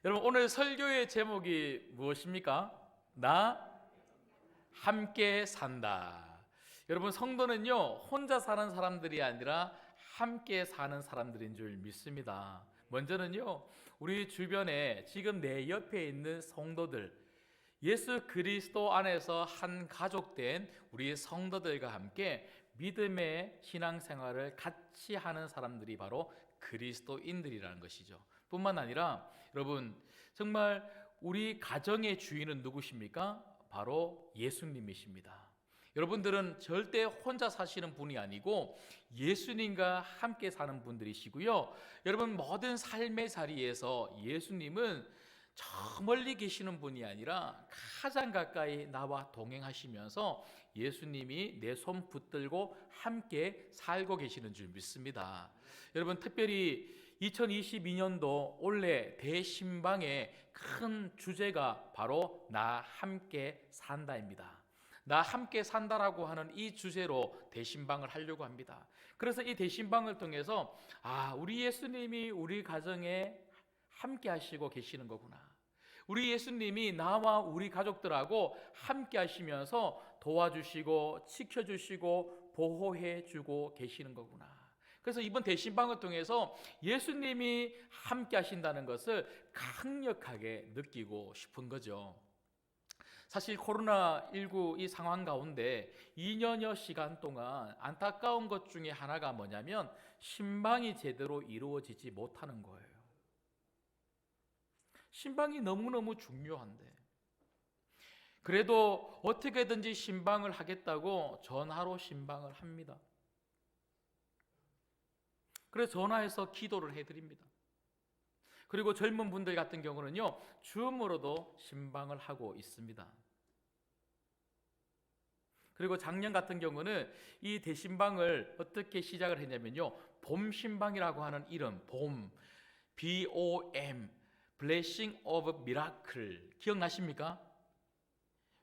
여러분, 오늘 설교의 제목이 무엇입니까? 나 함께 산다. 여러분, 성도는요 혼자 사는 사람들이 아니라 함께 사는 사람들인 줄 믿습니다. 먼저는요, 우리 주변에 지금 내 옆에 있는 성도들, 예수 그리스도 안에서 한 가족된 우리 성도들과 함께 믿음의 신앙생활을 같이 하는 사람들이 바로 그리스도인들이라는 것이죠. 뿐만 아니라 여러분, 정말 우리 가정의 주인은 누구십니까? 바로 예수님이십니다. 여러분들은 절대 혼자 사시는 분이 아니고 예수님과 함께 사는 분들이시고요, 여러분 모든 삶의 자리에서 예수님은 저 멀리 계시는 분이 아니라 가장 가까이 나와 동행하시면서 예수님이 내 손 붙들고 함께 살고 계시는 줄 믿습니다. 여러분, 특별히 2022년도 올해 대신방의 큰 주제가 바로 나 함께 산다입니다. 나 함께 산다라고 하는 이 주제로 대신방을 하려고 합니다. 그래서 이 대신방을 통해서 우리 예수님이 우리 가정에 함께 하시고 계시는 거구나, 우리 예수님이 나와 우리 가족들하고 함께 하시면서 도와주시고 지켜주시고 보호해주고 계시는 거구나. 그래서 이번 대신방을 통해서 예수님이 함께 하신다는 것을 강력하게 느끼고 싶은 거죠. 사실 코로나19 이 상황 가운데 2년여 시간 동안 안타까운 것 중에 하나가 뭐냐면 신방이 제대로 이루어지지 못하는 거예요. 신방이 너무너무 중요한데, 그래도 어떻게든지 신방을 하겠다고 전화로 신방을 합니다. 그래서 전화해서 기도를 해드립니다. 그리고 젊은 분들 같은 경우는요, 줌으로도 신방을 하고 있습니다. 그리고 작년 같은 경우는 이 대신방을 어떻게 시작을 했냐면요, 봄신방이라고 하는 이름, 봄, BOM, Blessing of Miracle, 기억나십니까?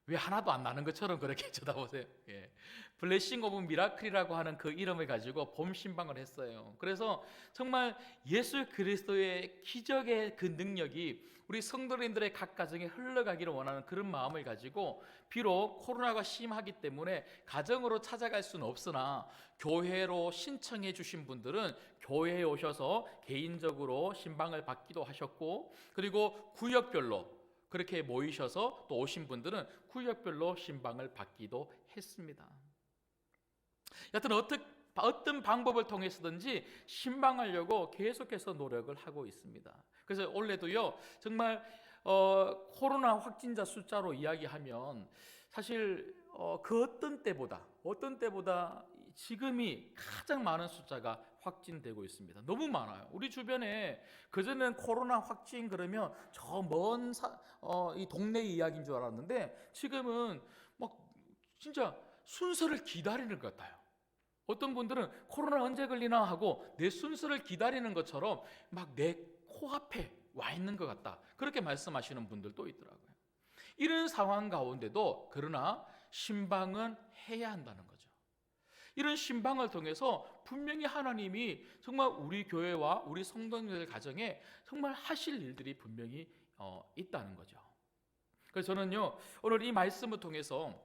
왜 하나도 안 나는 것처럼 그렇게 쳐다보세요? 예. 블레싱 오브 미라클이라고 하는 그 이름을 가지고 봄 신방을 했어요. 그래서 정말 예수 그리스도의 기적의 그 능력이 우리 성도님들의 각 가정에 흘러가기를 원하는 그런 마음을 가지고, 비록 코로나가 심하기 때문에 가정으로 찾아갈 수는 없으나 교회로 신청해 주신 분들은 교회에 오셔서 개인적으로 신방을 받기도 하셨고, 그리고 구역별로 그렇게 모이셔서 또 오신 분들은 구역별로 신방을 받기도 했습니다. 여튼 어떤 방법을 통해서든지 신방하려고 계속해서 노력을 하고 있습니다. 그래서 올해도요, 정말 코로나 확진자 숫자로 이야기하면 사실 그 어떤 때보다 지금이 가장 많은 숫자가 확진되고 있습니다. 너무 많아요. 우리 주변에 그전에는 코로나 확진 그러면 저 먼 이 동네 이야기인 줄 알았는데 지금은 막 진짜 순서를 기다리는 것 같아요. 어떤 분들은 코로나 언제 걸리나 하고 내 순서를 기다리는 것처럼 막 내 코앞에 와 있는 것 같다, 그렇게 말씀하시는 분들도 있더라고요. 이런 상황 가운데도 그러나 신방은 해야 한다는 거죠. 이런 신방을 통해서 분명히 하나님이 정말 우리 교회와 우리 성도님들 가정에 정말 하실 일들이 분명히 있다는 거죠. 그래서 저는요, 오늘 이 말씀을 통해서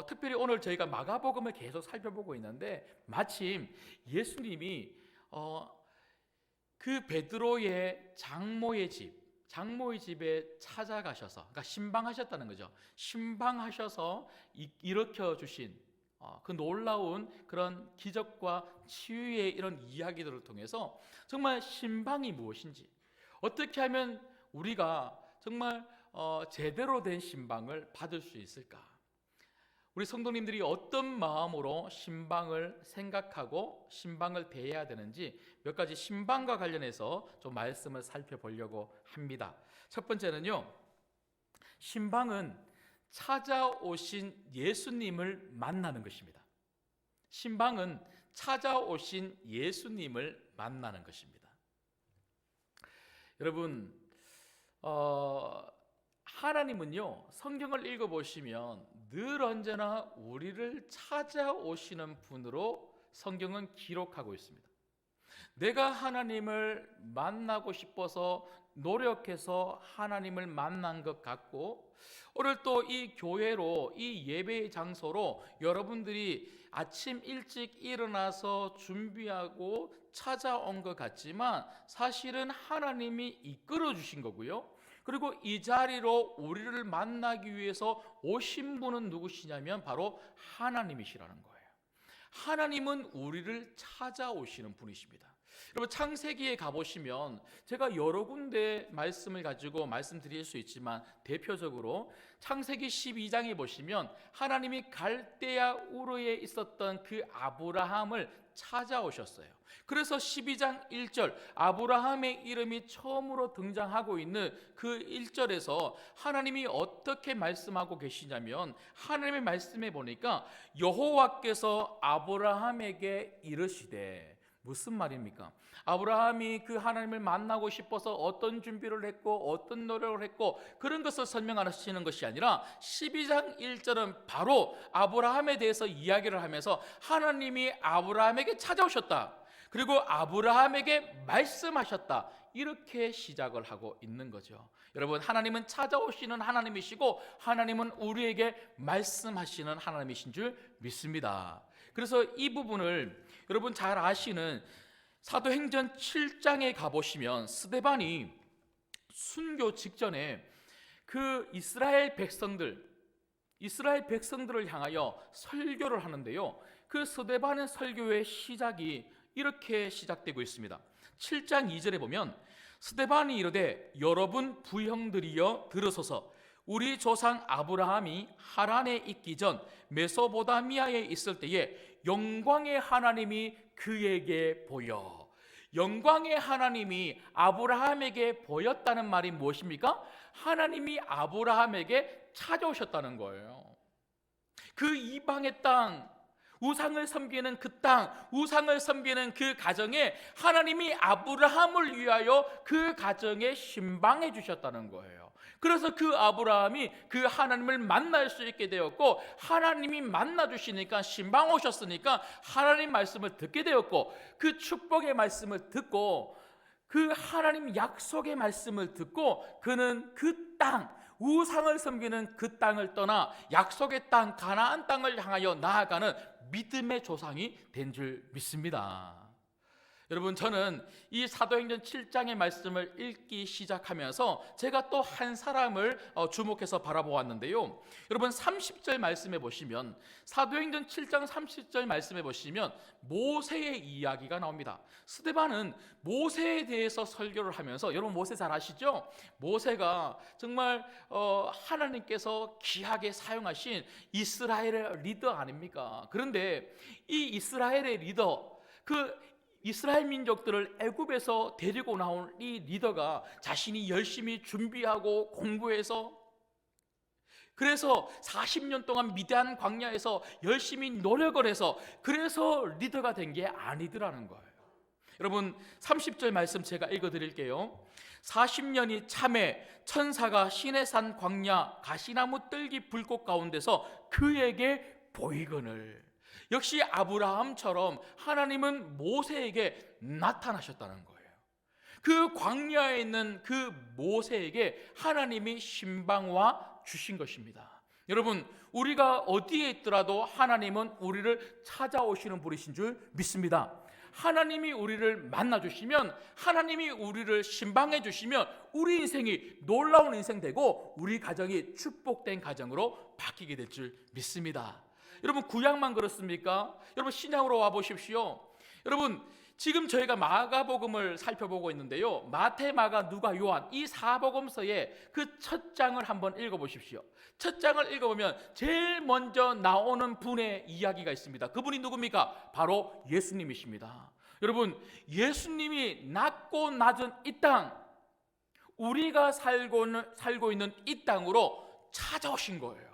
특별히 오늘 저희가 마가복음을 계속 살펴보고 있는데, 마침 예수님이 그 베드로의 장모의 집에 찾아가셔서, 그러니까 신방하셨다는 거죠. 신방하셔서 일으켜 주신 그 놀라운 그런 기적과 치유의 이런 이야기들을 통해서 정말 신방이 무엇인지, 어떻게 하면 우리가 정말 제대로 된 신방을 받을 수 있을까, 우리 성도님들이 어떤 마음으로 신방을 생각하고 신방을 대해야 되는지 몇 가지 신방과 관련해서 좀 말씀을 살펴보려고 합니다. 첫 번째는요, 신방은 찾아오신 예수님을 만나는 것입니다. 신방은 찾아오신 예수님을 만나는 것입니다. 여러분, 하나님은요, 성경을 읽어보시면 늘 언제나 우리를 찾아오시는 분으로 성경은 기록하고 있습니다. 내가 하나님을 만나고 싶어서 노력해서 하나님을 만난 것 같고, 오늘 또 이 교회로, 이 예배의 장소로 여러분들이 아침 일찍 일어나서 준비하고 찾아온 것 같지만 사실은 하나님이 이끌어 주신 거고요. 그리고 이 자리로 우리를 만나기 위해서 오신 분은 누구시냐면 바로 하나님이시라는 거예요. 하나님은 우리를 찾아오시는 분이십니다. 여러분, 창세기에 가보시면 제가 여러 군데 말씀을 가지고 말씀드릴 수 있지만, 대표적으로 창세기 12장에 보시면 하나님이 갈대아 우르에 있었던 그 아브라함을 찾아오셨어요. 그래서 12장 1절 아브라함의 이름이 처음으로 등장하고 있는 그 1절에서 하나님이 어떻게 말씀하고 계시냐면, 하나님의 말씀에 보니까 여호와께서 아브라함에게 이르시되, 무슨 말입니까? 아브라함이 그 하나님을 만나고 싶어서 어떤 준비를 했고 어떤 노력을 했고 그런 것을 설명하시는 것이 아니라 12장 1절은 바로 아브라함에 대해서 이야기를 하면서 하나님이 아브라함에게 찾아오셨다, 그리고 아브라함에게 말씀하셨다, 이렇게 시작을 하고 있는 거죠. 여러분, 하나님은 찾아오시는 하나님이시고 하나님은 우리에게 말씀하시는 하나님이신 줄 믿습니다. 그래서 이 부분을 여러분 잘 아시는 사도행전 7장에 가보시면 스데반이 순교 직전에 그 이스라엘 백성들을 향하여 설교를 하는데요, 그 스데반의 설교의 시작이 이렇게 시작되고 있습니다. 7장 2절에 보면 스데반이 이르되, 여러분 부형들이여 들으소서. 우리 조상 아브라함이 하란에 있기 전 메소포타미아에 있을 때에 영광의 하나님이 그에게 보여. 영광의 하나님이 아브라함에게 보였다는 말이 무엇입니까? 하나님이 아브라함에게 찾아오셨다는 거예요. 그 이방의 땅, 우상을 섬기는 그 땅, 우상을 섬기는 그 가정에 하나님이 아브라함을 위하여 그 가정에 신방해 주셨다는 거예요. 그래서 그 아브라함이 그 하나님을 만날 수 있게 되었고, 하나님이 만나 주시니까, 신방 오셨으니까 하나님 말씀을 듣게 되었고, 그 축복의 말씀을 듣고 그 하나님 약속의 말씀을 듣고 그는 그 땅, 우상을 섬기는 그 땅을 떠나 약속의 땅 가나안 땅을 향하여 나아가는 믿음의 조상이 된 줄 믿습니다. 여러분, 저는 이 사도행전 7장의 말씀을 읽기 시작하면서 제가 또 한 사람을 주목해서 바라보았는데요, 여러분 30절 말씀에 보시면, 사도행전 7장 30절 말씀에 보시면 모세의 이야기가 나옵니다. 스데반은 모세에 대해서 설교를 하면서, 여러분 모세 잘 아시죠? 모세가 정말 하나님께서 귀하게 사용하신 이스라엘의 리더 아닙니까? 그런데 이 이스라엘의 리더, 그 이스라엘 민족들을 애굽에서 데리고 나온 이 리더가 자신이 열심히 준비하고 공부해서, 그래서 40년 동안 미디안 광야에서 열심히 노력을 해서 그래서 리더가 된 게 아니더라는 거예요. 여러분 30절 말씀 제가 읽어드릴게요. 40년이 참에 천사가 시내산 광야 가시나무 뜰기 불꽃 가운데서 그에게 보이거늘. 역시 아브라함처럼 하나님은 모세에게 나타나셨다는 거예요. 그 광야에 있는 그 모세에게 하나님이 신방와 주신 것입니다. 여러분, 우리가 어디에 있더라도 하나님은 우리를 찾아오시는 분이신 줄 믿습니다. 하나님이 우리를 만나주시면, 하나님이 우리를 신방해 주시면 우리 인생이 놀라운 인생 되고 우리 가정이 축복된 가정으로 바뀌게 될 줄 믿습니다. 여러분, 구약만 그렇습니까? 여러분 신약으로 와 보십시오. 여러분, 지금 저희가 마가복음을 살펴보고 있는데요, 마태, 마가, 누가, 요한 이 사복음서의 그 첫 장을 한번 읽어보십시오. 첫 장을 읽어보면 제일 먼저 나오는 분의 이야기가 있습니다. 그분이 누굽니까? 바로 예수님이십니다. 여러분, 예수님이 낮고 낮은 이 땅, 우리가 살고 있는 이 땅으로 찾아오신 거예요.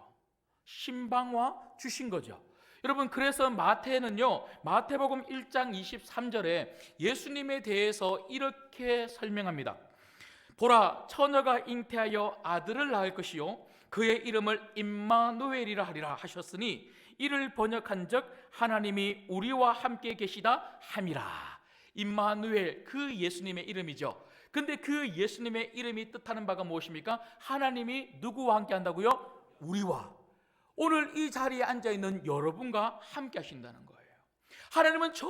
신방와 주신 거죠. 여러분, 그래서 마태는요, 마태복음 1장 23절에 예수님에 대해서 이렇게 설명합니다. 보라, 처녀가 잉태하여 아들을 낳을 것이요 그의 이름을 임마누엘이라 하리라 하셨으니 이를 번역한 적 하나님이 우리와 함께 계시다 함이라. 임마누엘, 그 예수님의 이름이죠. 근데 그 예수님의 이름이 뜻하는 바가 무엇입니까? 하나님이 누구와 함께 한다고요? 우리와. 오늘 이 자리에 앉아있는 여러분과 함께 하신다는 거예요. 하나님은 저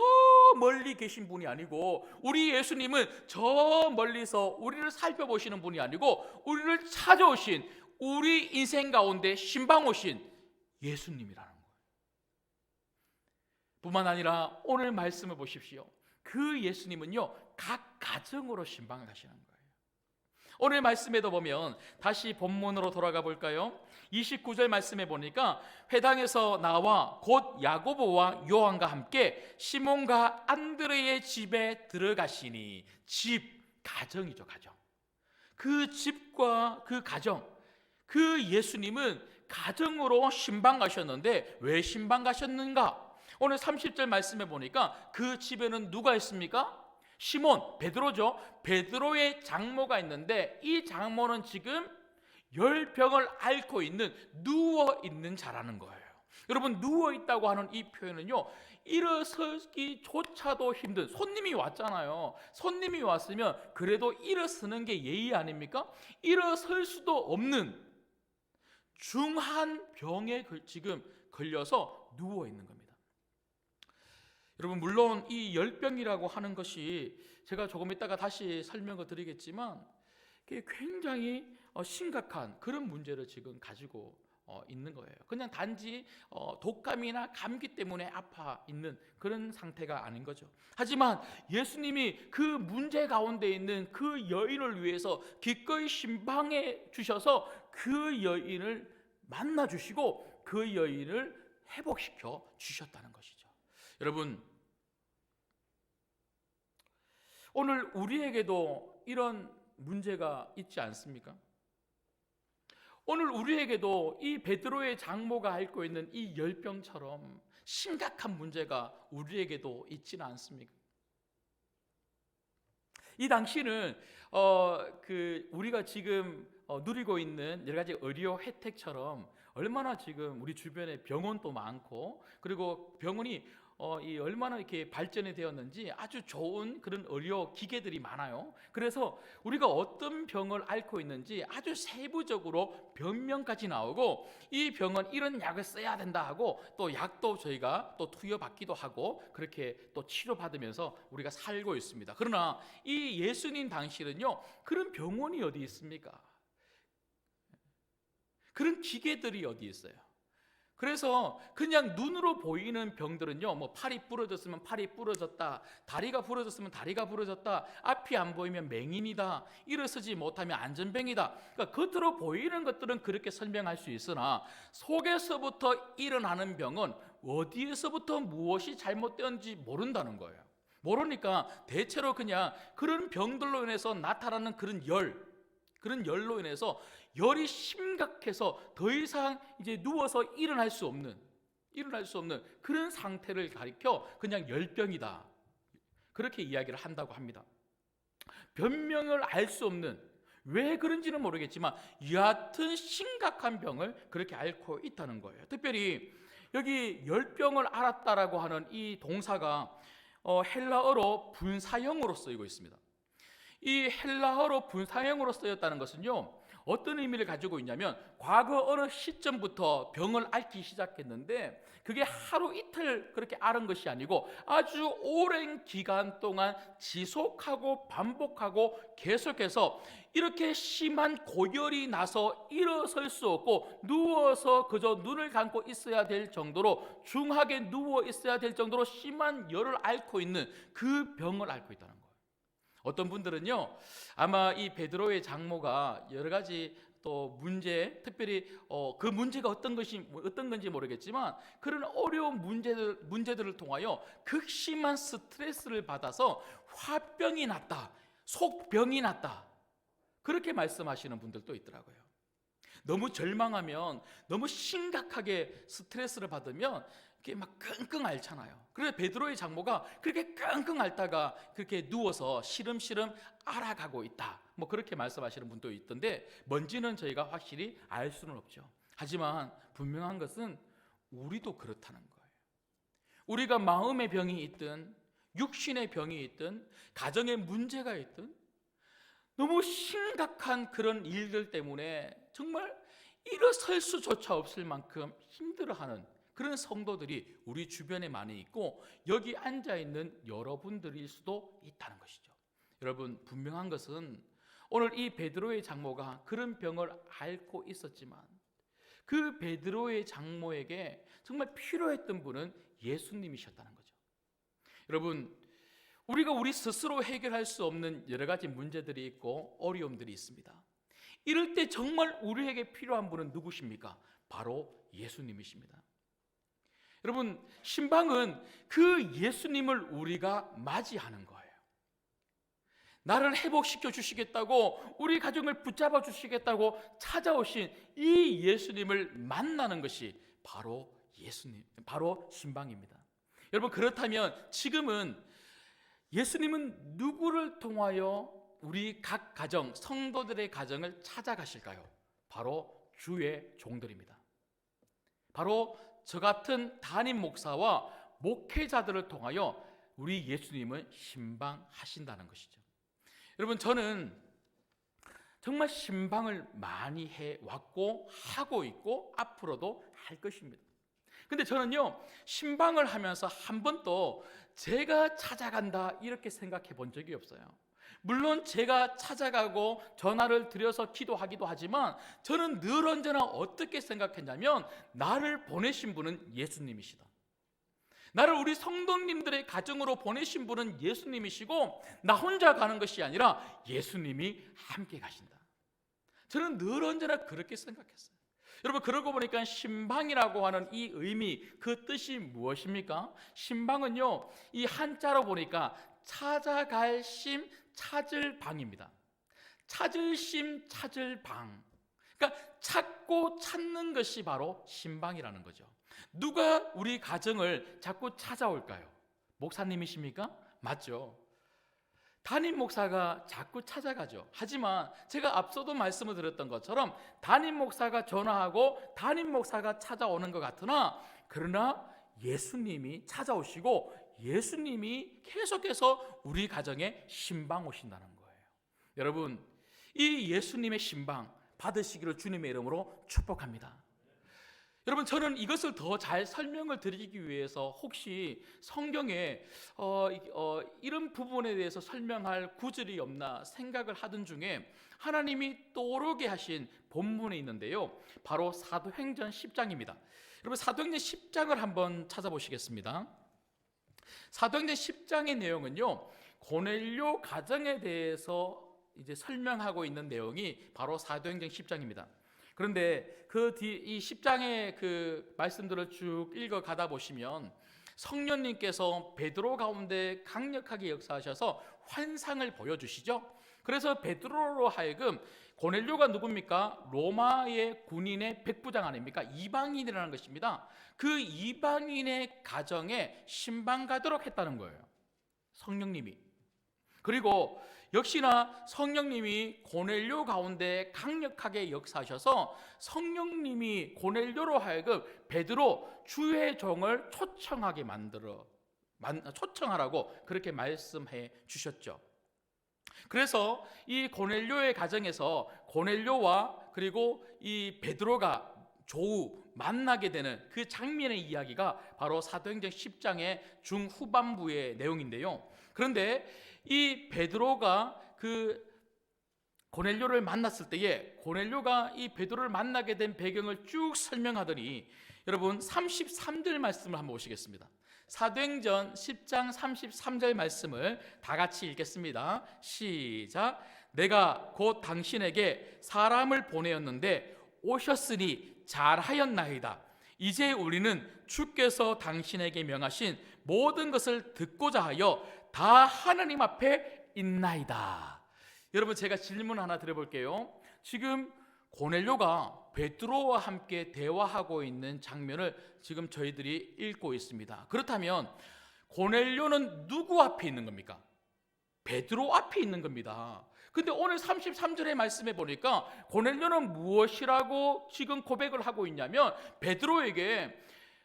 멀리 계신 분이 아니고, 우리 예수님은 저 멀리서 우리를 살펴보시는 분이 아니고, 우리를 찾아오신, 우리 인생 가운데 신방 오신 예수님이라는 거예요. 뿐만 아니라 오늘 말씀을 보십시오. 그 예수님은요, 각 가정으로 신방을 하시는 거예요. 오늘 말씀에도 보면 다시 본문으로 돌아가 볼까요? 29절 말씀에 보니까 회당에서 나와 곧 야고보와 요한과 함께 시몬과 안드레의 집에 들어가시니. 집, 가정이죠. 가정. 그 집과 그 가정, 그 예수님은 가정으로 신방 가셨는데 왜 신방 가셨는가? 오늘 30절 말씀에 보니까 그 집에는 누가 있습니까? 시몬, 베드로죠. 베드로의 장모가 있는데 이 장모는 지금 열병을 앓고 있는, 누워있는 자라는 거예요. 여러분, 누워있다고 하는 이 표현은요, 일어서기조차도 힘든, 손님이 왔잖아요. 손님이 왔으면 그래도 일어서는 게 예의 아닙니까? 일어설 수도 없는 중한 병에 지금 걸려서 누워있는 겁니다. 여러분, 물론 이 열병이라고 하는 것이 제가 조금 이따가 다시 설명을 드리겠지만 굉장히 심각한 그런 문제를 지금 가지고 있는 거예요. 그냥 단지 독감이나 감기 때문에 아파 있는 그런 상태가 아닌 거죠. 하지만 예수님이 그 문제 가운데 있는 그 여인을 위해서 기꺼이 신방해 주셔서 그 여인을 만나 주시고 그 여인을 회복시켜 주셨다는 것이죠. 여러분, 오늘 우리에게도 이런 문제가 있지 않습니까? 오늘 우리에게도 이 베드로의 장모가 앓고 있는 이 열병처럼 심각한 문제가 우리에게도 있지는 않습니까? 이 당시는 우리가 지금 누리고 있는 여러 가지 의료 혜택처럼 얼마나 지금 우리 주변에 병원도 많고, 그리고 병원이 얼마나 이렇게 발전이 되었는지 아주 좋은 그런 의료 기계들이 많아요. 그래서 우리가 어떤 병을 앓고 있는지 아주 세부적으로 병명까지 나오고, 이 병은 이런 약을 써야 된다 하고, 또 약도 저희가 또 투여받기도 하고, 그렇게 또 치료받으면서 우리가 살고 있습니다. 그러나 이 예수님 당시는요, 그런 병원이 어디 있습니까? 그런 기계들이 어디 있어요? 그래서 그냥 눈으로 보이는 병들은요, 뭐 팔이 부러졌으면 팔이 부러졌다, 다리가 부러졌으면 다리가 부러졌다, 앞이 안 보이면 맹인이다, 일어서지 못하면 안전병이다. 그러니까 겉으로 보이는 것들은 그렇게 설명할 수 있으나 속에서부터 일어나는 병은 어디에서부터 무엇이 잘못되었는지 모른다는 거예요. 모르니까 대체로 그냥 그런 병들로 인해서 나타나는 그런 열로 인해서 열이 심각해서 더 이상 이제 누워서 일어날 수 없는 그런 상태를 가리켜 그냥 열병이다, 그렇게 이야기를 한다고 합니다. 변명을 알 수 없는, 왜 그런지는 모르겠지만 여하튼 심각한 병을 그렇게 앓고 있다는 거예요. 특별히 여기 열병을 앓았다라고 하는 이 동사가 헬라어로 분사형으로 쓰이고 있습니다. 이 헬라어로 분사형으로 쓰였다는 것은요, 어떤 의미를 가지고 있냐면 과거 어느 시점부터 병을 앓기 시작했는데 그게 하루 이틀 그렇게 앓은 것이 아니고 아주 오랜 기간 동안 지속하고 반복하고 계속해서 이렇게 심한 고열이 나서 일어설 수 없고 누워서 그저 눈을 감고 있어야 될 정도로, 중하게 누워 있어야 될 정도로 심한 열을 앓고 있는 그 병을 앓고 있다는 거예요. 어떤 분들은요, 아마 이 베드로의 장모가 여러 가지 또 문제, 특별히 그 문제가 어떤 건지 모르겠지만 그런 어려운 문제들을 통하여 극심한 스트레스를 받아서 화병이 났다, 속병이 났다, 그렇게 말씀하시는 분들도 있더라고요. 너무 절망하면, 너무 심각하게 스트레스를 받으면 이렇게 막 끙끙 앓잖아요. 그래서 베드로의 장모가 그렇게 끙끙 앓다가 그렇게 누워서 시름시름 앓아가고 있다, 뭐 그렇게 말씀하시는 분도 있던데, 뭔지는 저희가 확실히 알 수는 없죠. 하지만 분명한 것은 우리도 그렇다는 거예요. 우리가 마음의 병이 있든 육신의 병이 있든 가정에 문제가 있든 너무 심각한 그런 일들 때문에 정말 일어설 수조차 없을 만큼 힘들어하는 그런 성도들이 우리 주변에 많이 있고 여기 앉아있는 여러분들일 수도 있다는 것이죠. 여러분, 분명한 것은 오늘 이 베드로의 장모가 그런 병을 앓고 있었지만 그 베드로의 장모에게 정말 필요했던 분은 예수님이셨다는 거죠. 여러분, 우리가 우리 스스로 해결할 수 없는 여러 가지 문제들이 있고 어려움들이 있습니다. 이럴 때 정말 우리에게 필요한 분은 누구십니까? 바로 예수님이십니다. 여러분, 신방은 그 예수님을 우리가 맞이하는 거예요. 나를 회복시켜 주시겠다고, 우리 가정을 붙잡아 주시겠다고 찾아오신 이 예수님을 만나는 것이 바로 예수님, 바로 신방입니다. 여러분, 그렇다면 지금은 예수님은 누구를 통하여 우리 각 가정, 성도들의 가정을 찾아가실까요? 바로 주의 종들입니다. 바로 저 같은 담임 목사와 목회자들을 통하여 우리 예수님은 신방하신다는 것이죠. 여러분, 저는 정말 신방을 많이 해왔고 하고 있고 앞으로도 할 것입니다. 근데 저는요, 신방을 하면서 한 번도 제가 찾아간다 이렇게 생각해 본 적이 없어요. 물론 제가 찾아가고 전화를 드려서 기도하기도 하지만 저는 늘 언제나 어떻게 생각했냐면 나를 보내신 분은 예수님이시다. 나를 우리 성도님들의 가정으로 보내신 분은 예수님이시고 나 혼자 가는 것이 아니라 예수님이 함께 가신다. 저는 늘 언제나 그렇게 생각했어요. 여러분, 그러고 보니까 신방이라고 하는 이 의미, 그 뜻이 무엇입니까? 신방은요, 이 한자로 보니까 찾아갈 심, 찾을 방입니다. 찾을 심, 찾을 방. 그러니까 찾고 찾는 것이 바로 신방이라는 거죠. 누가 우리 가정을 자꾸 찾아올까요? 목사님이십니까? 맞죠. 담임 목사가 자꾸 찾아가죠. 하지만 제가 앞서도 말씀을 드렸던 것처럼 담임 목사가 전화하고 담임 목사가 찾아오는 것 같으나 그러나 예수님이 찾아오시고 예수님이 계속해서 우리 가정에 신방 오신다는 거예요. 여러분, 이 예수님의 신방 받으시기를 주님의 이름으로 축복합니다. 여러분, 저는 이것을 더 잘 설명을 드리기 위해서 혹시 성경에 이런 부분에 대해서 설명할 구절이 없나 생각을 하던 중에 하나님이 떠오르게 하신 본문이 있는데요, 바로 사도행전 10장입니다. 여러분, 사도행전 10장을 한번 찾아보시겠습니다. 사도행전 10장의 내용은요, 고넬료 가정에 대해서 이제 설명하고 있는 내용이 바로 사도행전 10장입니다. 그런데 이 10장의 그 말씀들을 쭉 읽어 가다 보시면 성령님께서 베드로 가운데 강력하게 역사하셔서 환상을 보여주시죠. 그래서 베드로로 하여금, 고넬료가 누굽니까? 로마의 군인의 백부장 아닙니까? 이방인이라는 것입니다. 그 이방인의 가정에 신방 가도록 했다는 거예요, 성령님이. 그리고 역시나 성령님이 고넬료 가운데 강력하게 역사하셔서 성령님이 고넬료로 하여금 베드로 주의 종을 초청하라고 그렇게 말씀해 주셨죠. 그래서 이 고넬료의 가정에서 고넬료와 그리고 이 베드로가 조우 만나게 되는 그 장면의 이야기가 바로 사도행전 10장의 중후반부의 내용인데요. 그런데 이 베드로가 그 고넬료를 만났을 때에 고넬료가 이 베드로를 만나게 된 배경을 쭉 설명하더니 여러분 33절 말씀을 한번 보시겠습니다. 사도행전 10장 33절 말씀을 다 같이 읽겠습니다. 시작. 내가 곧 당신에게 사람을 보내었는데 오셨으니 잘하였나이다. 이제 우리는 주께서 당신에게 명하신 모든 것을 듣고자 하여 다 하나님 앞에 있나이다. 여러분, 제가 질문 하나 드려볼게요. 지금 고넬료가 베드로와 함께 대화하고 있는 장면을 지금 저희들이 읽고 있습니다. 그렇다면 고넬료는 누구 앞에 있는 겁니까? 베드로 앞에 있는 겁니다. 근데 오늘 33절의 말씀에 보니까 고넬료는 무엇이라고 지금 고백을 하고 있냐면 베드로에게,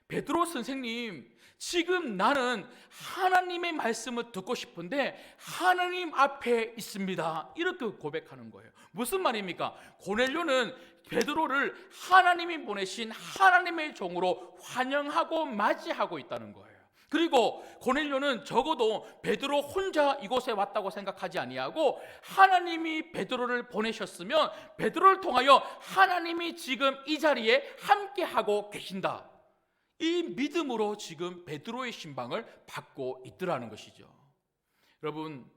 베드로 선생님, 지금 나는 하나님의 말씀을 듣고 싶은데 하나님 앞에 있습니다. 이렇게 고백하는 거예요. 무슨 말입니까? 고넬료는 베드로를 하나님이 보내신 하나님의 종으로 환영하고 맞이하고 있다는 거예요. 그리고 고넬료는 적어도 베드로 혼자 이곳에 왔다고 생각하지 아니하고 하나님이 베드로를 보내셨으면 베드로를 통하여 하나님이 지금 이 자리에 함께하고 계신다, 이 믿음으로 지금 베드로의 신방을 받고 있더라는 것이죠. 여러분,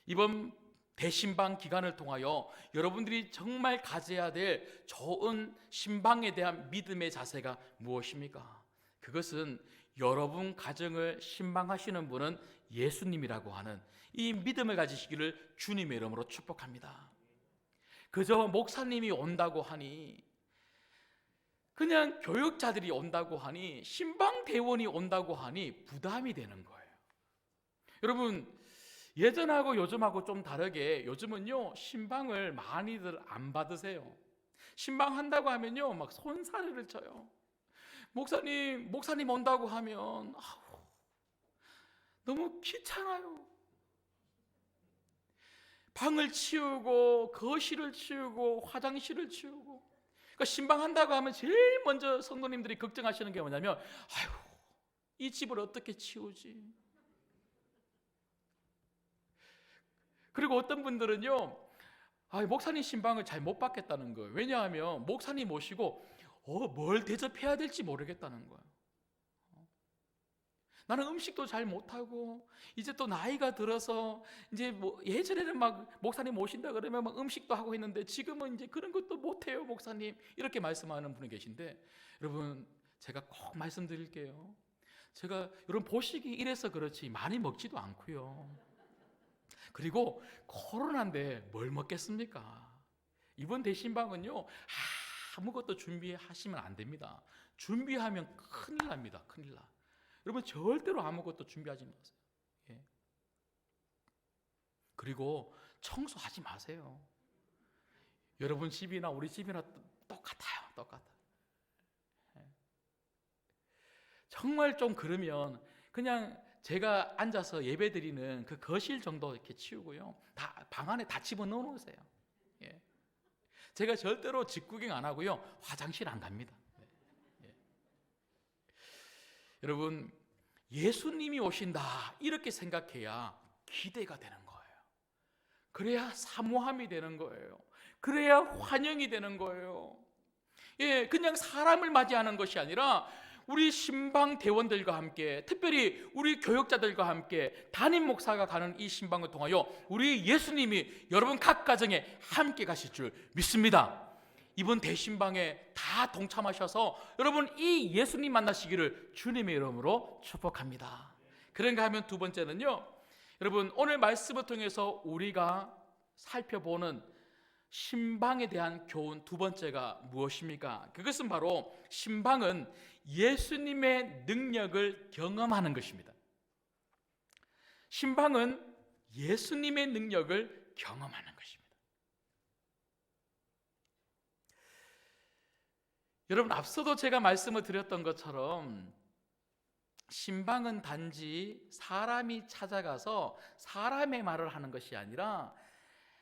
이번 대신방 기간을 통하여 여러분들이 정말 가져야 될 좋은 신방에 대한 믿음의 자세가 무엇입니까? 그것은 여러분 가정을 신방하시는 분은 예수님이라고 하는 이 믿음을 가지시기를 주님의 이름으로 축복합니다. 그저 목사님이 온다고 하니, 그냥 교육자들이 온다고 하니, 신방대원이 온다고 하니 부담이 되는 거예요. 여러분, 예전하고 요즘하고 좀 다르게 요즘은요 신방을 많이들 안 받으세요. 신방한다고 하면요 막 손사래를 쳐요. 목사님 온다고 하면 너무 귀찮아요. 방을 치우고 거실을 치우고 화장실을 치우고. 그러니까 신방한다고 하면 제일 먼저 성도님들이 걱정하시는 게 뭐냐면, 이 집을 어떻게 치우지? 그리고 어떤 분들은요 목사님 신방을 잘 못 받겠다는 거예요. 왜냐하면 목사님 모시고 뭘 대접해야 될지 모르겠다는 거예요. 나는 음식도 잘 못하고 이제 또 나이가 들어서 이제 예전에는 막 목사님 오신다 그러면 막 음식도 하고 했는데 지금은 이제 그런 것도 못해요 목사님, 이렇게 말씀하는 분이 계신데, 여러분 제가 꼭 말씀드릴게요. 제가 여러분 보시기 이래서 그렇지 많이 먹지도 않고요. 그리고 코로나인데 뭘 먹겠습니까? 이번 대신방은요 아무것도 준비하시면 안 됩니다. 준비하면 큰일 납니다. 큰일 나. 여러분 절대로 아무것도 준비하지 마세요. 예. 그리고 청소하지 마세요. 여러분 집이나 우리 집이나 똑같아요. 똑같아. 예. 정말 좀 그러면 그냥 제가 앉아서 예배드리는 그 거실 정도 이렇게 치우고요, 다 방 안에 다 집어넣어 놓으세요. 예. 제가 절대로 집 구경 안 하고요 화장실 안 갑니다. 예. 여러분 예수님이 오신다 이렇게 생각해야 기대가 되는 거예요. 그래야 사모함이 되는 거예요. 그래야 환영이 되는 거예요. 예, 그냥 사람을 맞이하는 것이 아니라 우리 신방 대원들과 함께, 특별히 우리 교역자들과 함께 담임 목사가 가는 이 신방을 통하여 우리 예수님이 여러분 각 가정에 함께 가실 줄 믿습니다. 이번 대신방에 다 동참하셔서 여러분 이 예수님 만나시기를 주님의 이름으로 축복합니다. 그런가 하면 두 번째는요, 여러분 오늘 말씀을 통해서 우리가 살펴보는 신방에 대한 교훈 두 번째가 무엇입니까? 그것은 바로 신방은 예수님의 능력을 경험하는 것입니다. 신방은 예수님의 능력을 경험하는 것입니다. 여러분 앞서도 제가 말씀을 드렸던 것처럼 신방은 단지 사람이 찾아가서 사람의 말을 하는 것이 아니라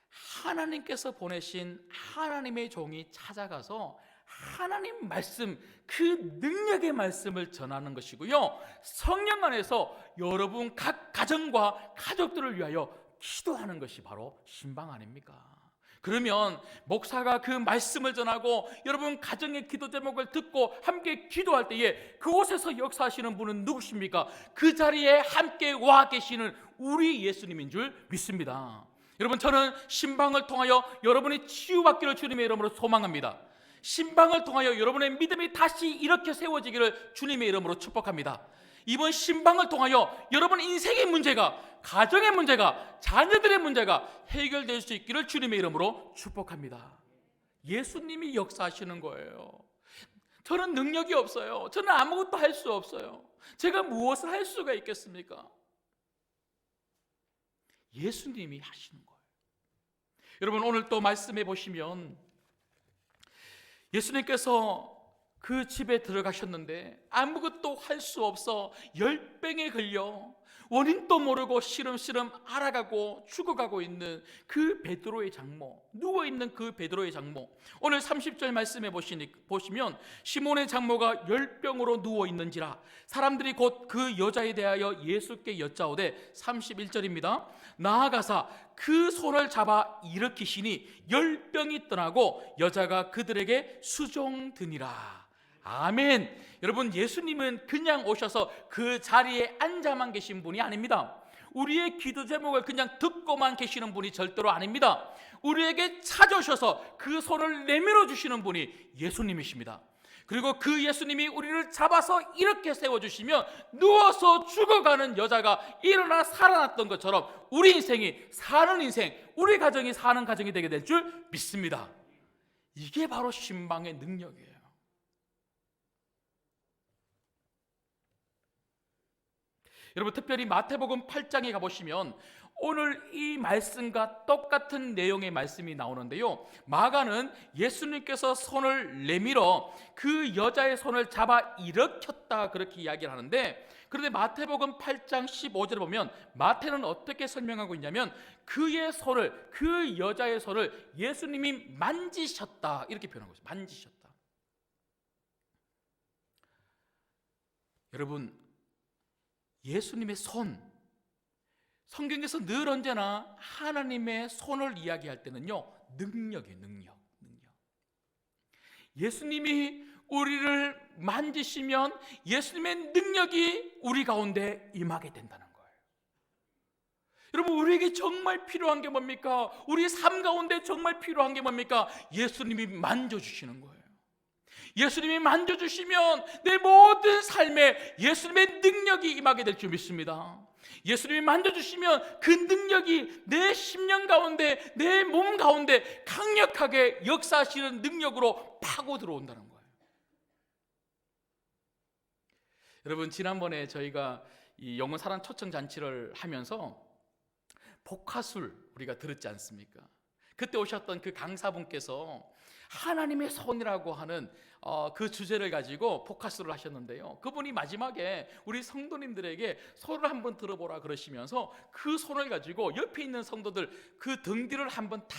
하나님께서 보내신 하나님의 종이 찾아가서 하나님 말씀, 그 능력의 말씀을 전하는 것이고요, 성령 안에서 여러분 각 가정과 가족들을 위하여 기도하는 것이 바로 신방 아닙니까? 그러면 목사가 그 말씀을 전하고 여러분 가정의 기도 제목을 듣고 함께 기도할 때에 그곳에서 역사하시는 분은 누구십니까? 그 자리에 함께 와 계시는 우리 예수님인 줄 믿습니다. 여러분 저는 신방을 통하여 여러분이 치유받기를 주님의 이름으로 소망합니다. 신방을 통하여 여러분의 믿음이 다시 이렇게 세워지기를 주님의 이름으로 축복합니다. 이번 신방을 통하여 여러분 인생의 문제가, 가정의 문제가, 자녀들의 문제가 해결될 수 있기를 주님의 이름으로 축복합니다. 예수님이 역사하시는 거예요. 저는 능력이 없어요. 저는 아무것도 할 수 없어요. 제가 무엇을 할 수가 있겠습니까? 예수님이 하시는 거예요. 여러분 오늘 또 말씀해 보시면 예수님께서 그 집에 들어가셨는데 아무것도 할 수 없어 열병에 걸려 원인도 모르고 시름시름 알아가고 죽어가고 있는 그 베드로의 장모, 누워있는 그 베드로의 장모, 오늘 30절 말씀에 보시면 시몬의 장모가 열병으로 누워있는지라 사람들이 곧 그 여자에 대하여 예수께 여짜오되 31절입니다. 나아가사 그 손을 잡아 일으키시니 열병이 떠나고 여자가 그들에게 수종드니라. 아멘. 여러분, 예수님은 그냥 오셔서 그 자리에 앉아만 계신 분이 아닙니다. 우리의 기도 제목을 그냥 듣고만 계시는 분이 절대로 아닙니다. 우리에게 찾아오셔서 그 손을 내밀어 주시는 분이 예수님이십니다. 그리고 그 예수님이 우리를 잡아서 이렇게 세워주시면 누워서 죽어가는 여자가 일어나 살아났던 것처럼 우리 인생이 사는 인생, 우리 가정이 사는 가정이 되게 될 줄 믿습니다. 이게 바로 신방의 능력이에요. 여러분, 특별히 마태복음 8장에 가보시면 오늘 이 말씀과 똑같은 내용의 말씀이 나오는데요, 마가는 예수님께서 손을 내밀어 그 여자의 손을 잡아 일으켰다 그렇게 이야기를 하는데, 그런데 마태복음 8장 15절에 보면 마태는 어떻게 설명하고 있냐면 그의 손을, 그 여자의 손을 예수님이 만지셨다 이렇게 표현하고 있어요. 만지셨다. 여러분, 예수님의 손, 성경에서 늘 언제나 하나님의 손을 이야기할 때는요, 능력이에요. 능력. 예수님이 우리를 만지시면 예수님의 능력이 우리 가운데 임하게 된다는 거예요. 여러분, 우리에게 정말 필요한 게 뭡니까? 우리 삶 가운데 정말 필요한 게 뭡니까? 예수님이 만져주시는 거예요. 예수님이 만져주시면 내 모든 삶에 예수님의 능력이 임하게 될 줄 믿습니다. 예수님이 만져주시면 그 능력이 내 심령 가운데, 내 몸 가운데 강력하게 역사하시는 능력으로 파고 들어온다는 거예요. 여러분, 지난번에 저희가 이 영혼 사랑 초청 잔치를 하면서 복화술 우리가 들었지 않습니까? 그때 오셨던 그 강사분께서 하나님의 손이라고 하는 그 주제를 가지고 포커스를 하셨는데요, 그분이 마지막에 우리 성도님들에게 손을 한번 들어보라 그러시면서 그 손을 가지고 옆에 있는 성도들 그 등 뒤를 한번 다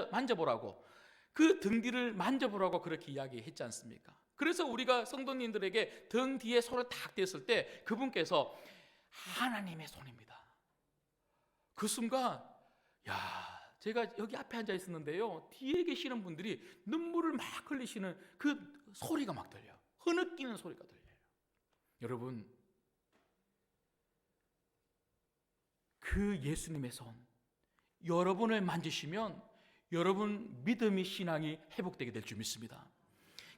만져보라고, 그 등 뒤를 만져보라고 그렇게 이야기했지 않습니까? 그래서 우리가 성도님들에게 등 뒤에 손을 탁 댔을 때 그분께서 하나님의 손입니다. 그 순간 제가 여기 앞에 앉아 있었는데요, 뒤에 계시는 분들이 눈물을 막 흘리시는 그 소리가 막 들려요. 흐느끼는 소리가 들려요. 여러분, 그 예수님의 손 여러분을 만지시면 여러분 믿음의 신앙이 회복되게 될 줄 믿습니다.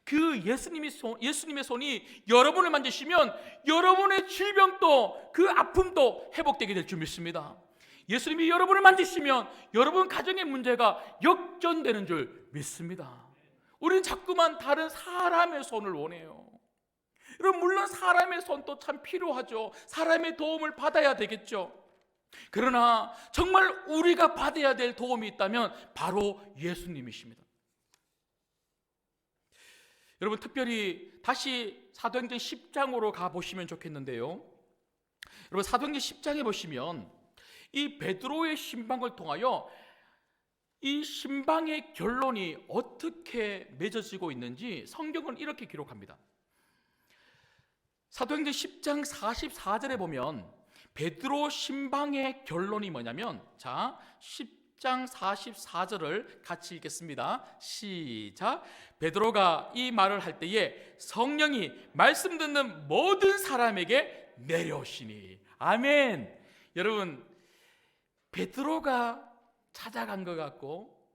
그 예수님의 손이 여러분을 만지시면 여러분의 질병도 그 아픔도 회복되게 될 줄 믿습니다. 예수님이 여러분을 만지시면 여러분 가정의 문제가 역전되는 줄 믿습니다. 우리는 자꾸만 다른 사람의 손을 원해요. 여러분, 물론 사람의 손도 참 필요하죠. 사람의 도움을 받아야 되겠죠. 그러나 정말 우리가 받아야 될 도움이 있다면 바로 예수님이십니다. 여러분, 특별히 다시 사도행전 10장으로 가보시면 좋겠는데요, 여러분, 사도행전 10장에 보시면 이 베드로의 신방을 통하여 이 신방의 결론이 어떻게 맺어지고 있는지 성경은 이렇게 기록합니다. 사도행전 10장 44절에 보면 베드로 신방의 결론이 뭐냐면, 자, 10장 44절을 같이 읽겠습니다. 시작. 베드로가 이 말을 할 때에 성령이 말씀 듣는 모든 사람에게 내려오시니. 아멘. 여러분, 베드로가 찾아간 것 같고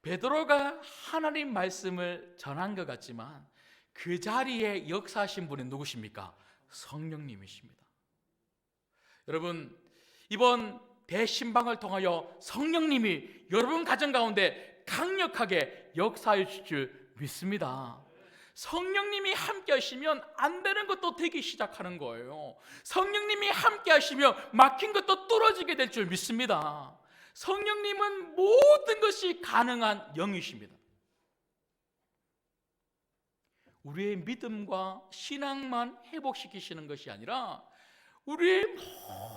베드로가 하나님 말씀을 전한 것 같지만 그 자리에 역사하신 분은 누구십니까? 성령님이십니다. 여러분, 이번 대신방을 통하여 성령님이 여러분 가정 가운데 강력하게 역사해 주실 줄 믿습니다. 성령님이 함께 하시면 안 되는 것도 되기 시작하는 거예요. 성령님이 함께 하시면 막힌 것도 뚫어지게 될 줄 믿습니다. 성령님은 모든 것이 가능한 영이십니다. 우리의 믿음과 신앙만 회복시키시는 것이 아니라 우리의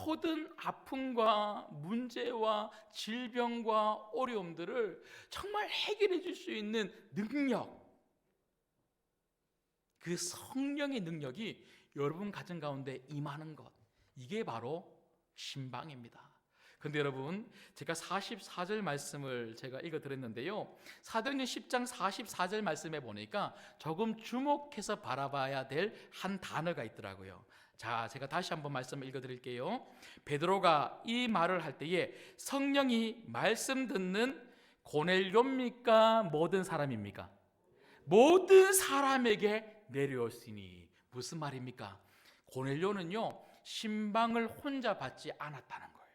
모든 아픔과 문제와 질병과 어려움들을 정말 해결해 줄 수 있는 능력, 그 성령의 능력이 여러분 가정 가운데 임하는 것, 이게 바로 신방입니다. 근데 여러분, 제가 44절 말씀을 제가 읽어드렸는데요, 사도행전 10장 44절 말씀에 보니까 조금 주목해서 바라봐야 될 한 단어가 있더라고요. 자, 제가 다시 한번 말씀을 읽어드릴게요. 베드로가 이 말을 할 때에 성령이 말씀 듣는 고넬료입니까? 모든 사람입니까? 모든 사람에게 내려왔으니. 무슨 말입니까? 고넬료는요, 신방을 혼자 받지 않았다는 거예요.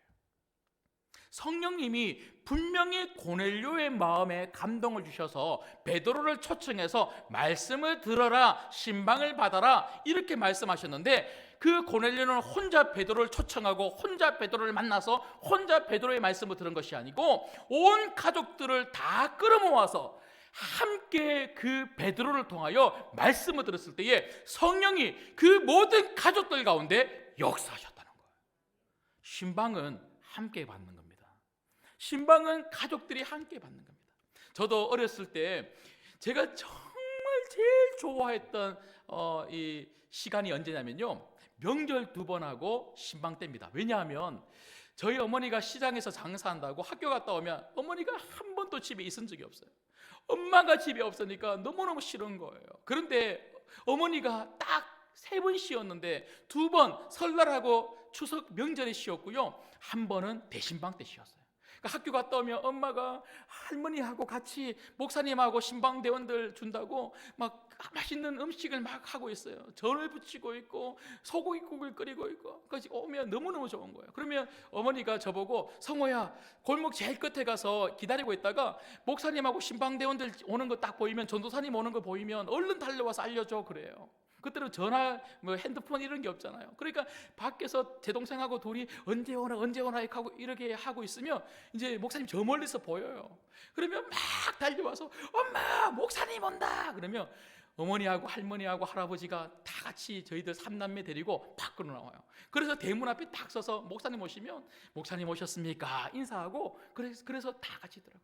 성령님이 분명히 고넬료의 마음에 감동을 주셔서 베드로를 초청해서 말씀을 들어라, 신방을 받아라, 이렇게 말씀하셨는데, 그 고넬료는 혼자 베드로를 초청하고 혼자 베드로를 만나서 혼자 베드로의 말씀을 들은 것이 아니고 온 가족들을 다 끌어모아서 함께 그 베드로를 통하여 말씀을 들었을 때에 성령이 그 모든 가족들 가운데 역사하셨다는 거예요. 신방은 함께 받는 겁니다. 신방은 가족들이 함께 받는 겁니다. 저도 어렸을 때 제가 정말 제일 좋아했던 이 시간이 언제냐면요, 명절 2번 하고 신방 때입니다. 왜냐하면 저희 어머니가 시장에서 장사한다고 학교 갔다 오면 어머니가 한 번도 집에 있은 적이 없어요. 엄마가 집에 없으니까 너무너무 싫은 거예요. 그런데 어머니가 딱 3번 쉬었는데 2번 설날하고 추석 명절에 쉬었고요, 1번은 대신방 때 쉬었어요. 그러니까 학교 갔다 오면 엄마가 할머니하고 같이 목사님하고 신방대원들 준다고 막 맛있는 음식을 막 하고 있어요. 전을 부치고 있고 소고기국을 끓이고 있고, 그래서 오면 너무너무 좋은 거예요. 그러면 어머니가 저보고, 성호야, 골목 제일 끝에 가서 기다리고 있다가 목사님하고 신방대원들 오는 거 딱 보이면, 전도사님 오는 거 보이면 얼른 달려와서 알려줘, 그래요. 그때는 전화, 핸드폰 이런 게 없잖아요. 그러니까 밖에서 제 동생하고 둘이 언제 오나 이렇게 하고 있으면 이제 목사님 저 멀리서 보여요. 그러면 막 달려와서 엄마, 목사님 온다. 그러면 어머니하고 할머니하고 할아버지가 다 같이 저희들 3남매 데리고 밖으로 나와요. 그래서 대문 앞에 딱 서서 목사님 오시면 목사님 오셨습니까? 인사하고 그래서 다 같이 들어가요.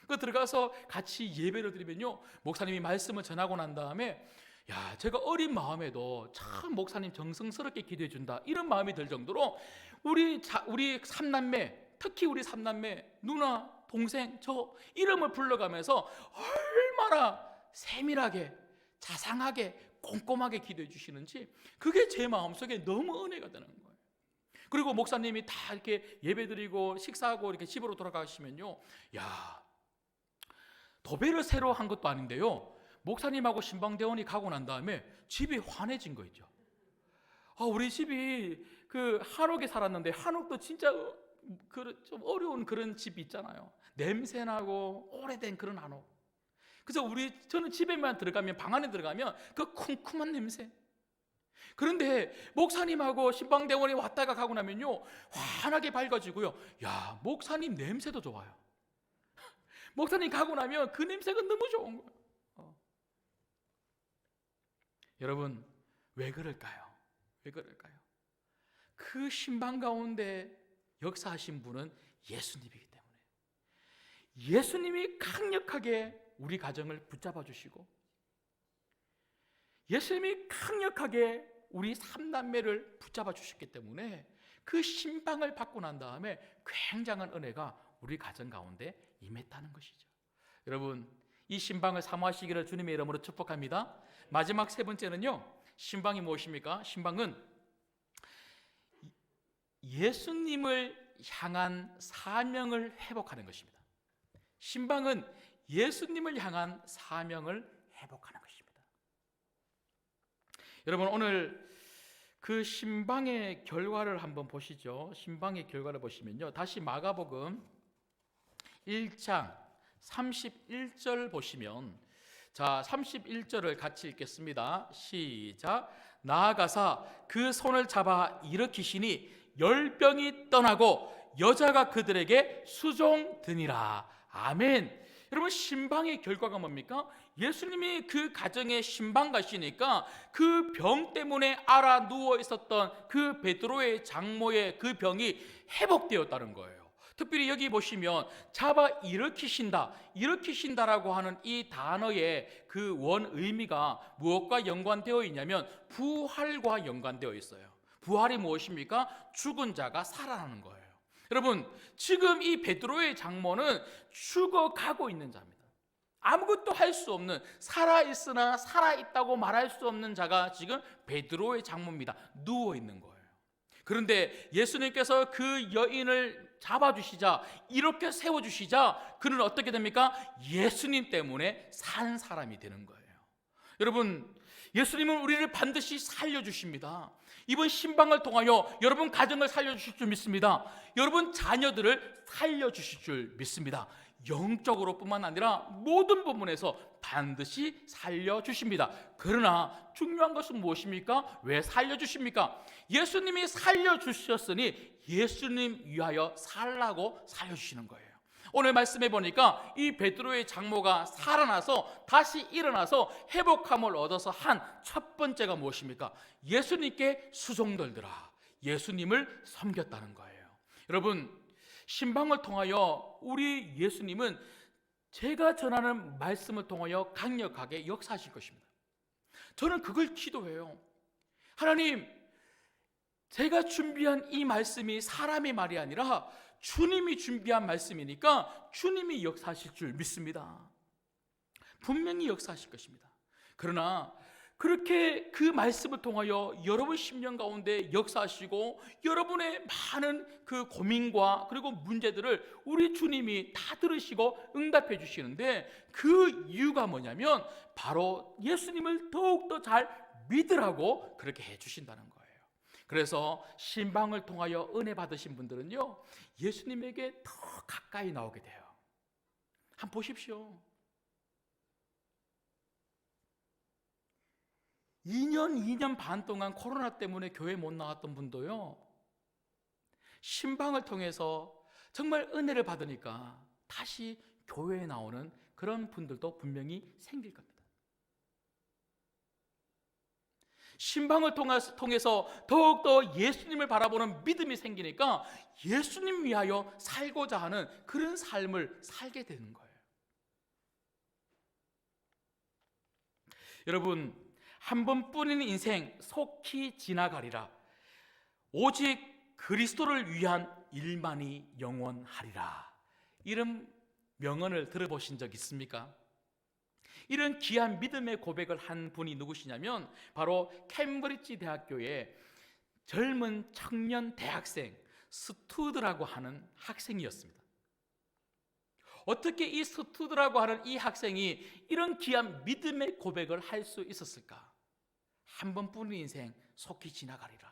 그 들어가서 같이 예배를 드리면요, 목사님이 말씀을 전하고 난 다음에, 야, 제가 어린 마음에도 참 목사님 정성스럽게 기도해 준다, 이런 마음이 들 정도로 우리 3남매, 특히 우리 3남매 누나, 동생, 저 이름을 불러가면서 얼마나 세밀하게, 자상하게, 꼼꼼하게 기도해 주시는지, 그게 제 마음속에 너무 은혜가 되는 거예요. 그리고 목사님이 다 이렇게 예배드리고 식사하고 이렇게 집으로 돌아가시면요, 야, 도배를 새로 한 것도 아닌데요, 목사님하고 신방대원이 가고 난 다음에 집이 환해진 거 있죠. 우리 집이 그 한옥에 살았는데, 한옥도 진짜 좀 어려운 그런 집이 있잖아요. 냄새나고 오래된 그런 한옥. 그래서 저는 집에만 들어가면, 방 안에 들어가면 그 쿰쿰한 냄새. 그런데 목사님하고 신방대원이 왔다가 가고 나면요, 환하게 밝아지고요, 야, 목사님 냄새도 좋아요. 목사님 가고 나면 그 냄새가 너무 좋은 거예요. 여러분, 왜 그럴까요? 왜 그럴까요? 그 신방 가운데 역사하신 분은 예수님이기 때문에, 예수님이 강력하게 우리 가정을 붙잡아 주시고, 예수님이 강력하게 우리 3남매를 붙잡아 주셨기 때문에 그 신방을 받고 난 다음에 굉장한 은혜가 우리 가정 가운데 임했다는 것이죠. 여러분, 이 신방을 사모하시기를 주님의 이름으로 축복합니다. 마지막 3번째는요, 신방이 무엇입니까? 신방은 예수님을 향한 사명을 회복하는 것입니다. 신방은 예수님을 향한 사명을 회복하는 것입니다. 여러분, 오늘 그 신방의 결과를 한번 보시죠. 신방의 결과를 보시면요, 다시 마가복음 1장 31절 보시면, 자, 31절을 같이 읽겠습니다. 시작. 나아가사 그 손을 잡아 일으키시니 열병이 떠나고 여자가 그들에게 수종드니라. 아멘. 여러분, 신방의 결과가 뭡니까? 예수님이 그 가정에 신방 가시니까 그 병 때문에 알아 누워 있었던 그 베드로의 장모의 그 병이 회복되었다는 거예요. 특별히 여기 보시면 잡아 일으키신다라고 하는 이 단어의 그 원 의미가 무엇과 연관되어 있냐면 부활과 연관되어 있어요. 부활이 무엇입니까? 죽은 자가 살아나는 거예요. 여러분, 지금 이 베드로의 장모는 죽어가고 있는 자입니다. 아무것도 할 수 없는, 살아있으나 살아있다고 말할 수 없는 자가 지금 베드로의 장모입니다. 누워있는 거예요. 그런데 예수님께서 그 여인을 잡아주시자, 이렇게 세워주시자, 그는 어떻게 됩니까? 예수님 때문에 산 사람이 되는 거예요. 여러분, 예수님은 우리를 반드시 살려주십니다. 이번 신방을 통하여 여러분 가정을 살려주실 줄 믿습니다. 여러분 자녀들을 살려주실 줄 믿습니다. 영적으로 뿐만 아니라 모든 부분에서 반드시 살려주십니다. 그러나 중요한 것은 무엇입니까? 왜 살려주십니까? 예수님이 살려주셨으니 예수님 위하여 살라고 살려주시는 거예요. 오늘 말씀해 보니까 이 베드로의 장모가 살아나서 다시 일어나서 회복함을 얻어서 한 첫 번째가 무엇입니까? 예수님께 수종들더라. 예수님을 섬겼다는 거예요. 여러분, 신방을 통하여 우리 예수님은 제가 전하는 말씀을 통하여 강력하게 역사하실 것입니다. 저는 그걸 기도해요. 하나님, 제가 준비한 이 말씀이 사람의 말이 아니라 주님이 준비한 말씀이니까 주님이 역사하실 줄 믿습니다. 분명히 역사하실 것입니다. 그러나 그렇게 그 말씀을 통하여 여러분 심령 가운데 역사하시고 여러분의 많은 그 고민과 그리고 문제들을 우리 주님이 다 들으시고 응답해 주시는데 그 이유가 뭐냐면 바로 예수님을 더욱더 잘 믿으라고 그렇게 해 주신다는 거예요. 그래서 신방을 통하여 은혜 받으신 분들은요, 예수님에게 더 가까이 나오게 돼요. 한번 보십시오. 2년 반 동안 코로나 때문에 교회 못 나왔던 분도요, 신방을 통해서 정말 은혜를 받으니까 다시 교회에 나오는 그런 분들도 분명히 생길 겁니다. 신방을 통해서 더욱더 예수님을 바라보는 믿음이 생기니까 예수님 위하여 살고자 하는 그런 삶을 살게 되는 거예요. 여러분, 한 번뿐인 인생 속히 지나가리라. 오직 그리스도를 위한 일만이 영원하리라. 이런 명언을 들어보신 적 있습니까? 이런 귀한 믿음의 고백을 한 분이 누구시냐면 바로 캠브리지 대학교의 젊은 청년 대학생 스투드라고 하는 학생이었습니다. 어떻게 이 스투드라고 하는 이 학생이 이런 귀한 믿음의 고백을 할 수 있었을까? 한 번뿐인 인생 속히 지나가리라.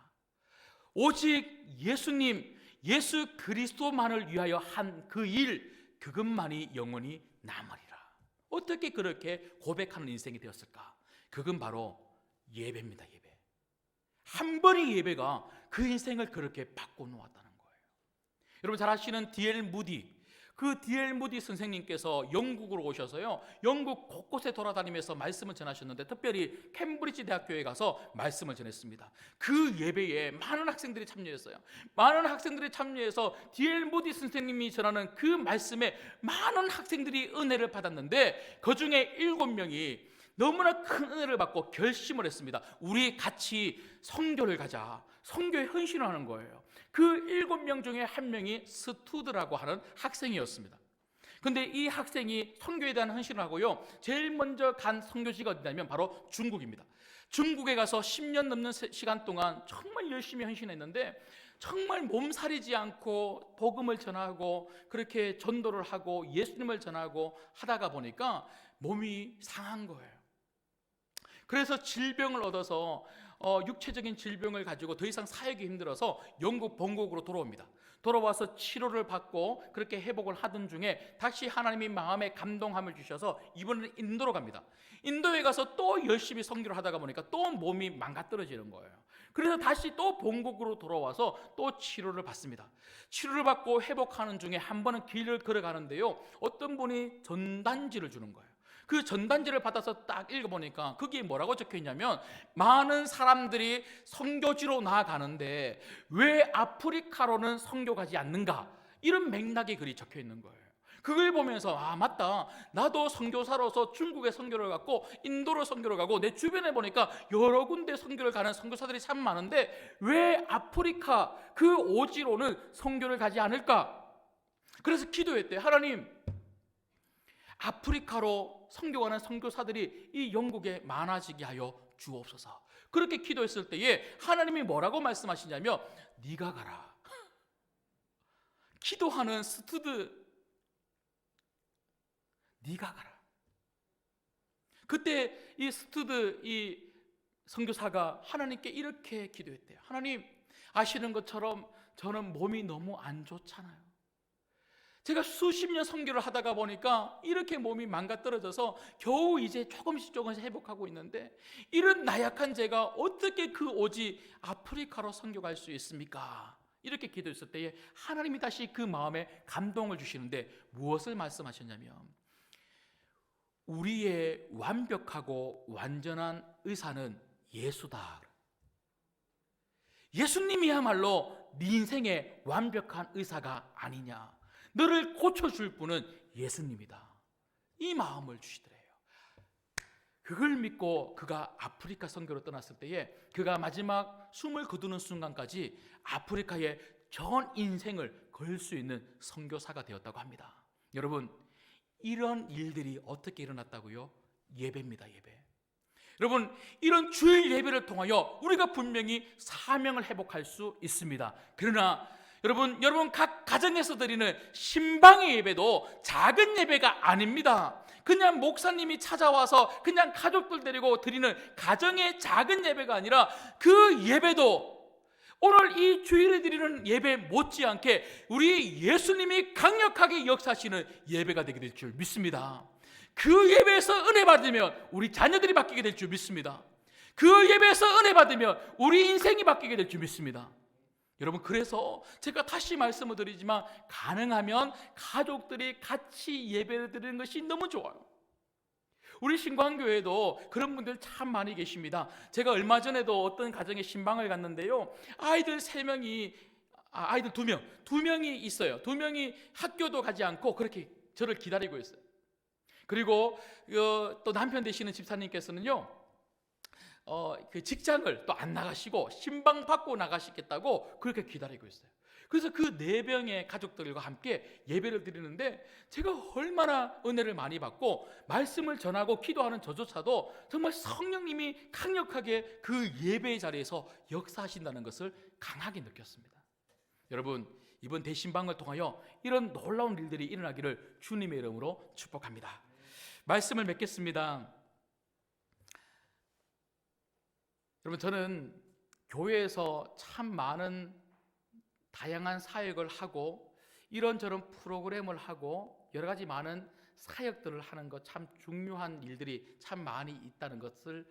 오직 예수님, 예수 그리스도만을 위하여 한 그 일, 그것만이 영원히 남으리라. 어떻게 그렇게 고백하는 인생이 되었을까? 그건 바로 예배입니다. 예배. 한 번의 예배가 그 인생을 그렇게 바꿔놓았다는 거예요. 여러분 잘 아시는 D.L. 무디, 그 D.L. 무디 선생님께서 영국으로 오셔서요, 영국 곳곳에 돌아다니면서 말씀을 전하셨는데 특별히 캠브리지 대학교에 가서 말씀을 전했습니다. 그 예배에 많은 학생들이 참여했어요. 많은 학생들이 참여해서 D.L. 무디 선생님이 전하는 그 말씀에 많은 학생들이 은혜를 받았는데 그 중에 7명이 너무나 큰 은혜를 받고 결심을 했습니다. 우리 같이 선교를 가자. 선교에 헌신을 하는 거예요. 그 7명 중에 한 명이 스투드라고 하는 학생이었습니다. 근데 이 학생이 선교에 대한 헌신을 하고요, 제일 먼저 간 선교지가 어디냐면 바로 중국입니다. 중국에 가서 10년 넘는 시간 동안 정말 열심히 헌신했는데 정말 몸살이지 않고 복음을 전하고 그렇게 전도를 하고 예수님을 전하고 하다가 보니까 몸이 상한 거예요. 그래서 질병을 얻어서 육체적인 질병을 가지고 더 이상 사역이 힘들어서 영국 본국으로 돌아옵니다. 돌아와서 치료를 받고 그렇게 회복을 하던 중에 다시 하나님이 마음에 감동함을 주셔서 이번에는 인도로 갑니다. 인도에 가서 또 열심히 선교를 하다가 보니까 또 몸이 망가뜨려지는 거예요. 그래서 다시 또 본국으로 돌아와서 또 치료를 받습니다. 치료를 받고 회복하는 중에 한 번은 길을 걸어가는데요, 어떤 분이 전단지를 주는 거예요. 그 전단지를 받아서 딱 읽어보니까 거기에 뭐라고 적혀있냐면, 많은 사람들이 선교지로 나아가는데 왜 아프리카로는 선교 가지 않는가, 이런 맥락의 글이 적혀있는 거예요. 그걸 보면서 아, 맞다, 나도 선교사로서 중국에 선교를 갔고 인도로 선교를 가고 내 주변에 보니까 여러 군데 선교를 가는 선교사들이 참 많은데 왜 아프리카 그 오지로는 선교를 가지 않을까? 그래서 기도했대요. 하나님, 아프리카로 선교하는 선교사들이 이 영국에 많아지게 하여 주옵소서. 그렇게 기도했을 때에 하나님이 뭐라고 말씀하시냐면, 네가 가라. 기도하는 스튜드, 네가 가라. 그때 이 스튜드, 이 선교사가 하나님께 이렇게 기도했대요. 하나님, 아시는 것처럼 저는 몸이 너무 안 좋잖아요. 제가 수십 년 선교를 하다가 보니까 이렇게 몸이 망가뜨려져서 겨우 이제 조금씩 회복하고 있는데, 이런 나약한 제가 어떻게 그 오지 아프리카로 선교 갈 수 있습니까? 이렇게 기도했을 때에 하나님이 다시 그 마음에 감동을 주시는데 무엇을 말씀하셨냐면, 우리의 완벽하고 완전한 의사는 예수다. 예수님이야말로 네 인생의 완벽한 의사가 아니냐, 너를 고쳐줄 분은 예수님이다, 이 마음을 주시더래요. 그걸 믿고 그가 아프리카 선교로 떠났을 때에 그가 마지막 숨을 거두는 순간까지 아프리카의 전 인생을 걸 수 있는 선교사가 되었다고 합니다. 여러분, 이런 일들이 어떻게 일어났다고요? 예배입니다. 예배. 여러분, 이런 주일 예배를 통하여 우리가 분명히 사명을 회복할 수 있습니다. 그러나 여러분 각 가정에서 드리는 신방의 예배도 작은 예배가 아닙니다. 그냥 목사님이 찾아와서 그냥 가족들 데리고 드리는 가정의 작은 예배가 아니라 그 예배도 오늘 이 주일에 드리는 예배 못지않게 우리 예수님이 강력하게 역사하시는 예배가 되게 될 줄 믿습니다. 그 예배에서 은혜 받으면 우리 자녀들이 바뀌게 될 줄 믿습니다. 그 예배에서 은혜 받으면 우리 인생이 바뀌게 될 줄 믿습니다. 여러분, 그래서 제가 다시 말씀을 드리지만 가능하면 가족들이 같이 예배를 드리는 것이 너무 좋아요. 우리 신광교회도 그런 분들 참 많이 계십니다. 제가 얼마 전에도 어떤 가정에 신방을 갔는데요, 아이들 3명이 아이들 2명이 있어요. 2명이 학교도 가지 않고 그렇게 저를 기다리고 있어요. 그리고 또 남편 되시는 집사님께서는요, 그 직장을 또 안 나가시고 신방 받고 나가시겠다고 그렇게 기다리고 있어요. 그래서 그 4명의 가족들과 함께 예배를 드리는데 제가 얼마나 은혜를 많이 받고 말씀을 전하고 기도하는 저조차도 정말 성령님이 강력하게 그 예배의 자리에서 역사하신다는 것을 강하게 느꼈습니다. 여러분, 이번 대신방을 통하여 이런 놀라운 일들이 일어나기를 주님의 이름으로 축복합니다. 말씀을 맺겠습니다. 여러분, 저는 교회에서 참 많은 다양한 사역을 하고 이런저런 프로그램을 하고 여러 가지 많은 사역들을 하는 것, 참 중요한 일들이 참 많이 있다는 것을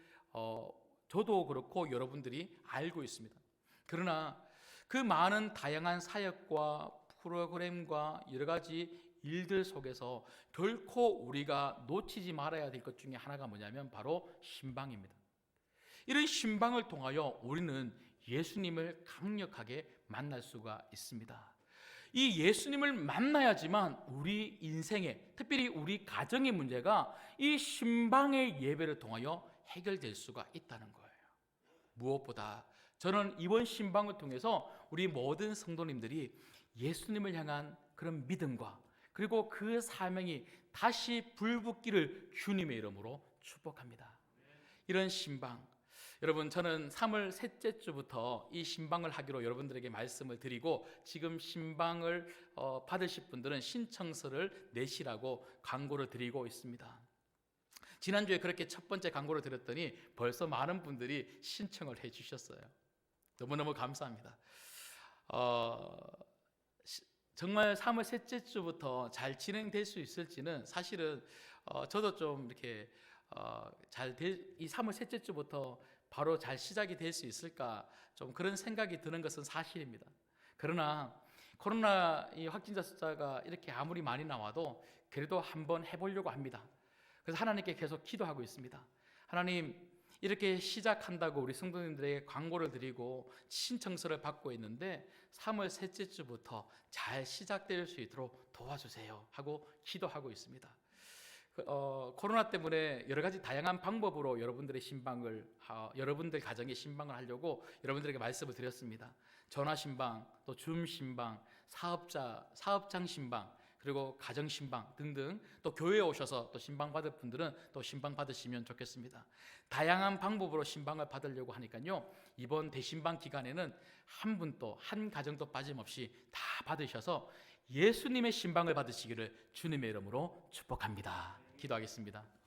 저도 그렇고 여러분들이 알고 있습니다. 그러나 그 많은 다양한 사역과 프로그램과 여러 가지 일들 속에서 결코 우리가 놓치지 말아야 될 것 중에 하나가 뭐냐면 바로 신방입니다. 이런 신방을 통하여 우리는 예수님을 강력하게 만날 수가 있습니다. 이 예수님을 만나야지만 우리 인생의, 특별히 우리 가정의 문제가 이 신방의 예배를 통하여 해결될 수가 있다는 거예요. 무엇보다 저는 이번 신방을 통해서 우리 모든 성도님들이 예수님을 향한 그런 믿음과 그리고 그 사명이 다시 불붙기를 주님의 이름으로 축복합니다. 이런 신방, 여러분, 저는 3월 셋째 주부터 이 신방을 하기로 여러분들에게 말씀을 드리고 지금 신방을 받으실 분들은 신청서를 내시라고 광고를 드리고 있습니다. 지난주에 그렇게 첫 번째 광고를 드렸더니 벌써 많은 분들이 신청을 해 주셨어요. 너무너무 감사합니다. 정말 3월 셋째 주부터 잘 진행될 수 있을지는 사실은 저도 좀 이렇게 이 3월 셋째 주부터 바로 잘 시작이 될 수 있을까 좀 그런 생각이 드는 것은 사실입니다. 그러나 코로나 이 확진자 숫자가 이렇게 아무리 많이 나와도 그래도 한번 해보려고 합니다. 그래서 하나님께 계속 기도하고 있습니다. 하나님, 이렇게 시작한다고 우리 성도님들에게 광고를 드리고 신청서를 받고 있는데 3월 셋째 주부터 잘 시작될 수 있도록 도와주세요 하고 기도하고 있습니다. 코로나 때문에 여러 가지 다양한 방법으로 여러분들의 신방을 여러분들 가정의 신방을 하려고 여러분들에게 말씀을 드렸습니다. 전화 신방, 또 줌 신방, 사업장 신방, 그리고 가정 신방 등등, 또 교회에 오셔서 또 신방 받을 분들은 또 신방 받으시면 좋겠습니다. 다양한 방법으로 신방을 받으려고 하니까요, 이번 대신방 기간에는 한 분도 한 가정도 빠짐없이 다 받으셔서 예수님의 신방을 받으시기를 주님의 이름으로 축복합니다. 기도하겠습니다.